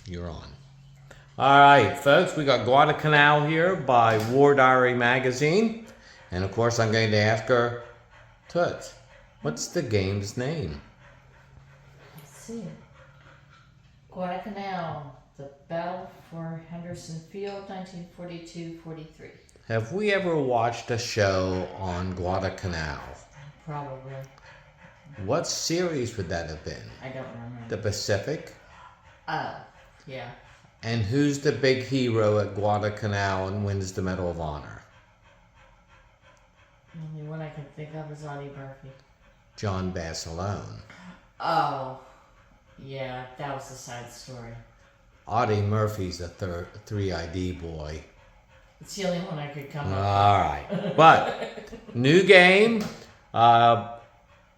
You're on. All right, folks, we got Guadalcanal here by War Diary magazine. And of course, I'm going to ask her, Toots, what's the game's name? Let's see. Guadalcanal, the battle for Henderson Field, 1942-43. Have we ever watched a show on Guadalcanal? Probably. What series would that have been? I don't remember. The Pacific? Oh, yeah. And who's the big hero at Guadalcanal and wins the Medal of Honor? The only one I can think of is Audie Murphy. John Basilone. Oh, yeah, that was the side story. Audie Murphy's the 3ID boy. It's the only one I could come up All right. But, new game.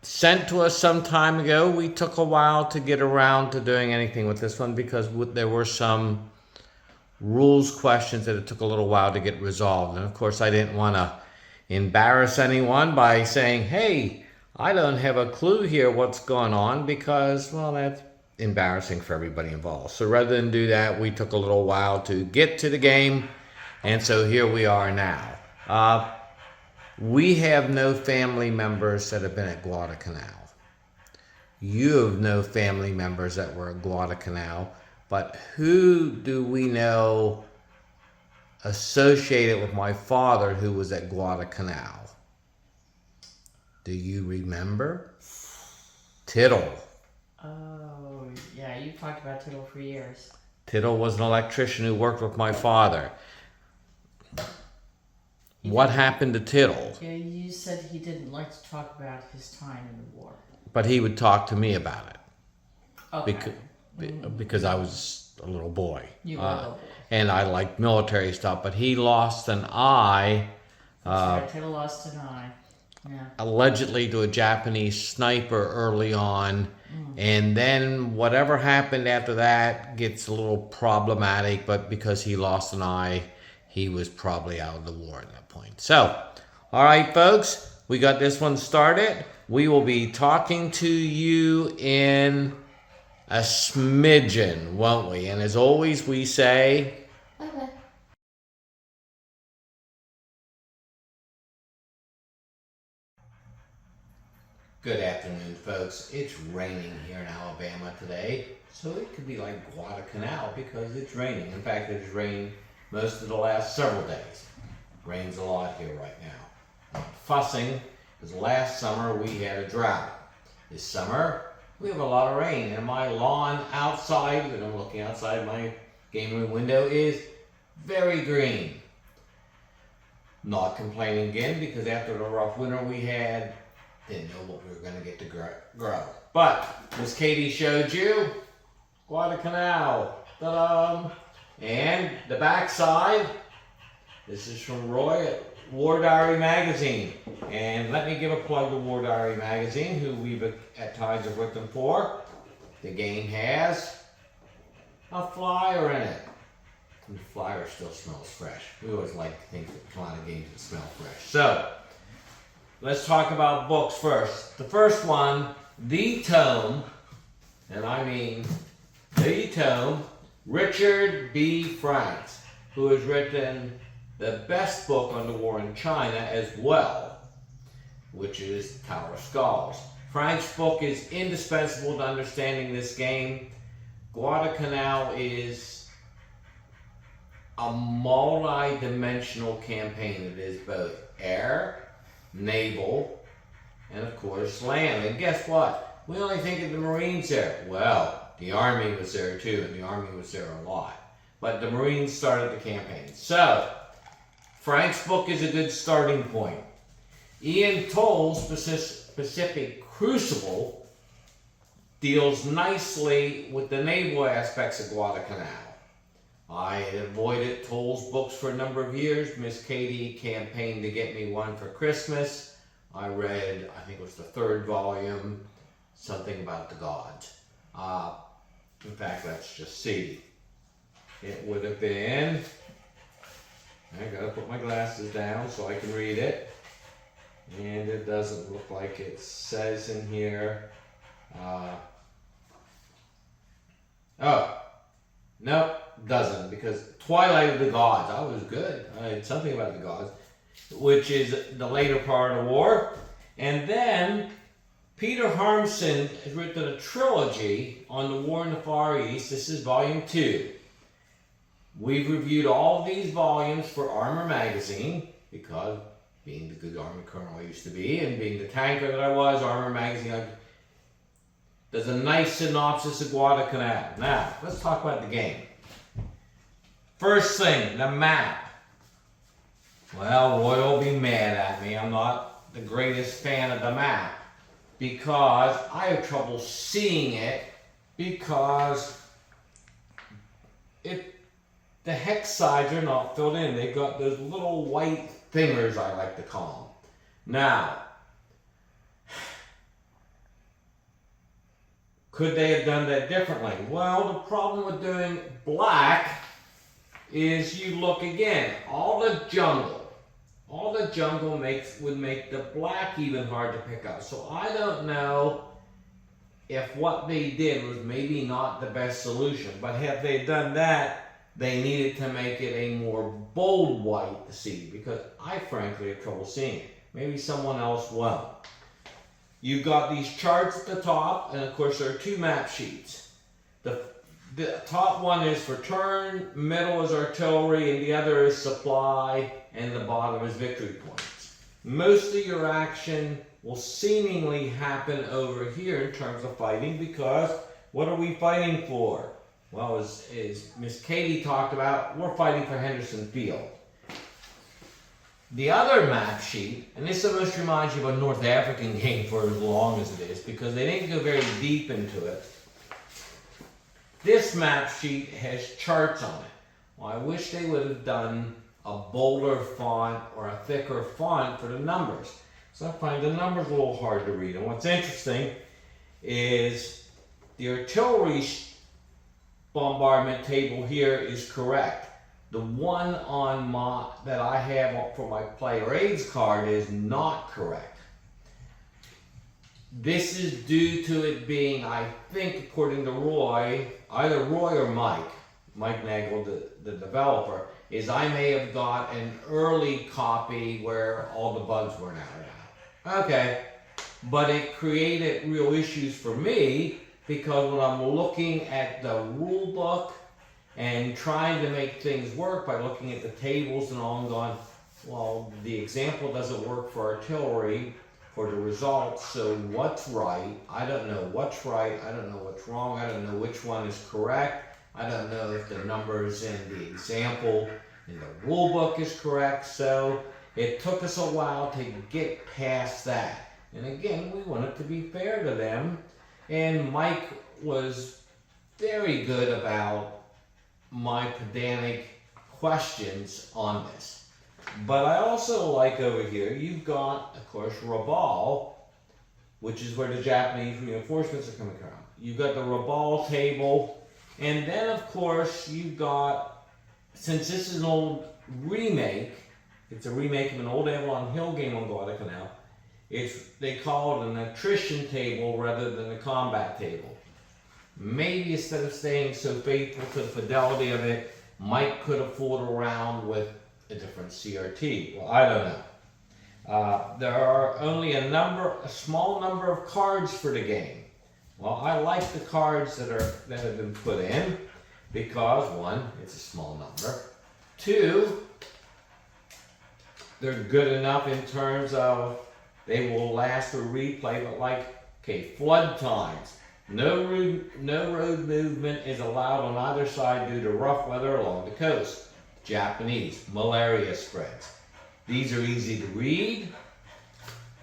Sent to us some time ago. We took a while to get around to doing anything with this one because there were some rules questions that it took a little while to get resolved. And of course, I didn't want to embarrass anyone by saying, hey, I don't have a clue here what's going on, because, well, that's embarrassing for everybody involved. So rather than do that, we took a little while to get to the game. And so here we are now. We have no family members that have been at Guadalcanal. You have no family members that were at Guadalcanal, but who do we know associated with my father who was at Guadalcanal? Do you remember? Tittle. Oh, yeah, you talked about Tittle for years. Tittle was an electrician who worked with my father. What happened to Tittle? Yeah, you said he didn't like to talk about his time in the war. But he would talk to me about it. Okay. Because I was a little boy. You were a little boy. And I liked military stuff. But he lost an eye. That's right, Tittle lost an eye. Yeah. Allegedly to a Japanese sniper early on. And then whatever happened after that gets a little problematic. But because he lost an eye, he was probably out of the war at that point. So, all right, folks, we got this one started. We will be talking to you in a smidgen, won't we? And as always, we say... Bye-bye. Good afternoon, folks. It's raining here in Alabama today, so it could be like Guadalcanal because it's raining. In fact, it's rained most of the last several days. Rains a lot here right now. Not fussing, because last summer we had a drought. This summer, we have a lot of rain, and my lawn outside, and I'm looking outside my game room window, is very green. Not complaining again, because after the rough winter we had, didn't know what we were going to get to grow. But, as Katie showed you, Guadalcanal. Ta-da! And the back side, this is from Roy at War Diary magazine. And let me give a plug to War Diary magazine, who we've at times have written for. The game has a flyer in it. And the flyer still smells fresh. We always like to think that come out of games that smell fresh. So, let's talk about books first. The first one, The Tome, and I mean The Tome, Richard B. Franks, who has written the best book on the war in China as well, which is Tower of Skulls. Frank's book is indispensable to understanding this game. Guadalcanal is a multi-dimensional campaign. It is both air, naval, and of course land. And guess what? We only think of the Marines there. Well, the Army was there too, and the Army was there a lot. But the Marines started the campaign. So, Frank's book is a good starting point. Ian Toll's Pacific Crucible deals nicely with the naval aspects of Guadalcanal. I had avoided Toll's books for a number of years. Miss Katie campaigned to get me one for Christmas. I read, I think it was the 3rd volume, something about the gods. In fact, let's just see. It would have been, I gotta put my glasses down so I can read it. And it doesn't look like it says in here. Nope, doesn't, because Twilight of the Gods, I was good. I had something about the gods, which is the later part of the war. And then Peter Harmson has written a trilogy on the War in the Far East. This is volume 2. We've reviewed all these volumes for Armor Magazine, because being the good Army Colonel I used to be, and being the tanker that I was, Armor Magazine does a nice synopsis of Guadalcanal. Now, let's talk about the game. First thing, the map. Well, Roy will be mad at me. I'm not the greatest fan of the map because I have trouble seeing it because the hex sides are not filled in. They've got those little white fingers, I like to call them. Now, could they have done that differently? Well, the problem with doing black is you look again, all the jungle would make the black even hard to pick up. So I don't know if what they did was maybe not the best solution, but had they done that, they needed to make it a more bold white to see, because I frankly have trouble seeing it. Maybe someone else won't. You've got these charts at the top, and of course there are 2 map sheets. The top one is for turn, middle is artillery, and the other is supply, and the bottom is victory points. Most of your action will seemingly happen over here in terms of fighting, because what are we fighting for? Well, as Miss Katie talked about, we're fighting for Henderson Field. The other map sheet, and this almost reminds you of a North African game for as long as it is, because they didn't go very deep into it. This map sheet has charts on it. Well, I wish they would have done a bolder font or a thicker font for the numbers. So I find the numbers a little hard to read. And what's interesting is the artillery bombardment table here is correct. The one on that I have for my player aids card is not correct. This is due to it being, I think, according to Roy, either Roy or Mike Nagel, the developer, is I may have got an early copy where all the bugs were out. Okay, but it created real issues for me, because when I'm looking at the rule book and trying to make things work by looking at the tables and all, I'm going, well, the example doesn't work for artillery for the results, so what's right? I don't know what's right, I don't know what's wrong, I don't know which one is correct, I don't know if the numbers in the example in the rule book is correct, so it took us a while to get past that. And again, we wanted to be fair to them, and Mike was very good about my pedantic questions on this. But I also like over here, you've got, of course, Rabal, which is where the Japanese reinforcements are coming from. You've got the Rabal table, and then, of course, you've got, since this is an old remake, it's a remake of an old Avalon Hill game on Guadalcanal, they call it an attrition table rather than a combat table. Maybe instead of staying so faithful to the fidelity of it, Mike could have fooled around with a different CRT. Well, I don't know. There are only a small number of cards for the game. Well, I like the cards that have been put in because, 1, it's a small number. 2, they're good enough in terms of they will last through replay, but like, okay, flood times. No road movement is allowed on either side due to rough weather along the coast. Japanese, malaria spreads. These are easy to read.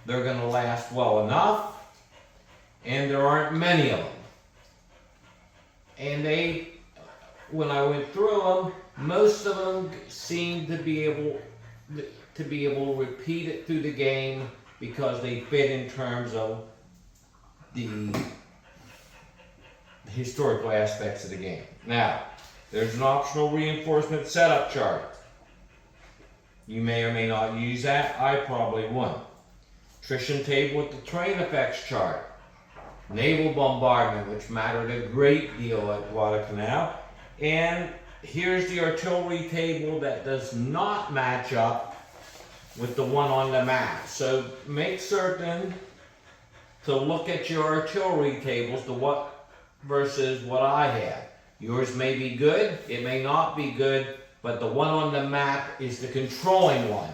They're going to last well enough. And there aren't many of them. And when I went through them, most of them seemed to be able to repeat it through the game because they fit in terms of the historical aspects of the game. Now, there's an optional reinforcement setup chart. You may or may not use that. I probably won't. Attrition table with the terrain effects chart. Naval bombardment, which mattered a great deal at Guadalcanal. And here's the artillery table that does not match up with the one on the map. So make certain to look at your artillery tables to what versus what I have. Yours may be good, it may not be good, but the one on the map is the controlling one.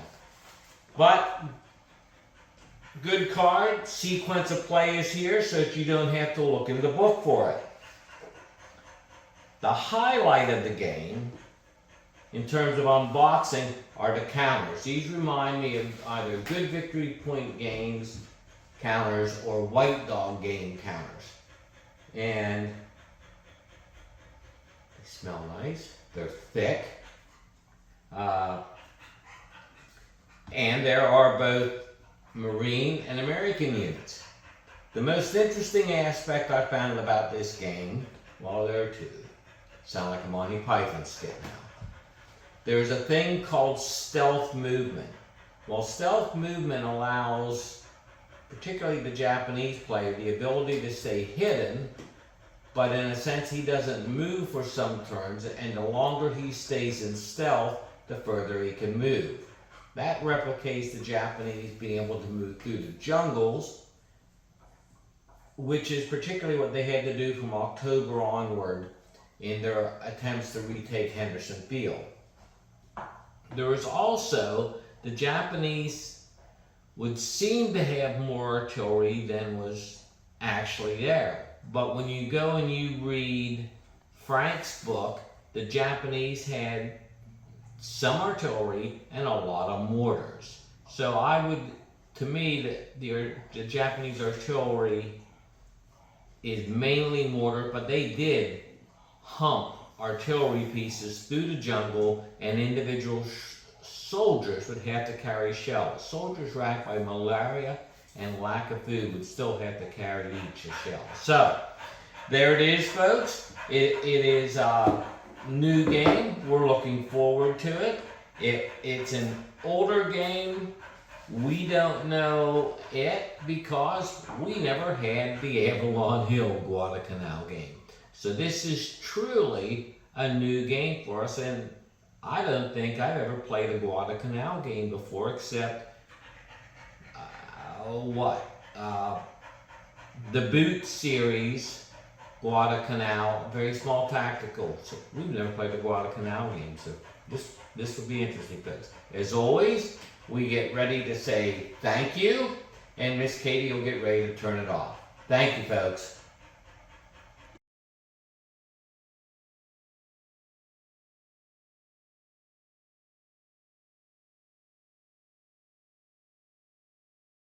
But good card, sequence of play is here so that you don't have to look in the book for it. The highlight of the game, in terms of unboxing, are the counters. These remind me of either Good Victory Point games counters or White Dog game counters. And they smell nice, they're thick, and there are both Marine and American units. The most interesting aspect I found about this game, well, there are two. Sound like a Monty Python skit now. There's a thing called stealth movement. Well, stealth movement allows, particularly the Japanese player, the ability to stay hidden, but in a sense he doesn't move for some turns, and the longer he stays in stealth, the further he can move. That replicates the Japanese being able to move through the jungles, which is particularly what they had to do from October onward in their attempts to retake Henderson Field. There was also, the Japanese would seem to have more artillery than was actually there. But when you go and you read Frank's book, the Japanese had some artillery and a lot of mortars. So to me, the Japanese artillery is mainly mortar, but they did hump artillery pieces through the jungle, and individual soldiers would have to carry shells. Soldiers racked by malaria and lack of food would still have to carry each a shell. So, there it is, folks. It is a new game. We're looking forward to it. It's an older game. We don't know it because we never had the Avalon Hill Guadalcanal game. So this is truly a new game for us, and I don't think I've ever played a Guadalcanal game before, except the Boot series, Guadalcanal, very small tactical. So we've never played a Guadalcanal game, so this will be interesting, folks. As always, we get ready to say thank you, and Miss Katie will get ready to turn it off. Thank you, folks.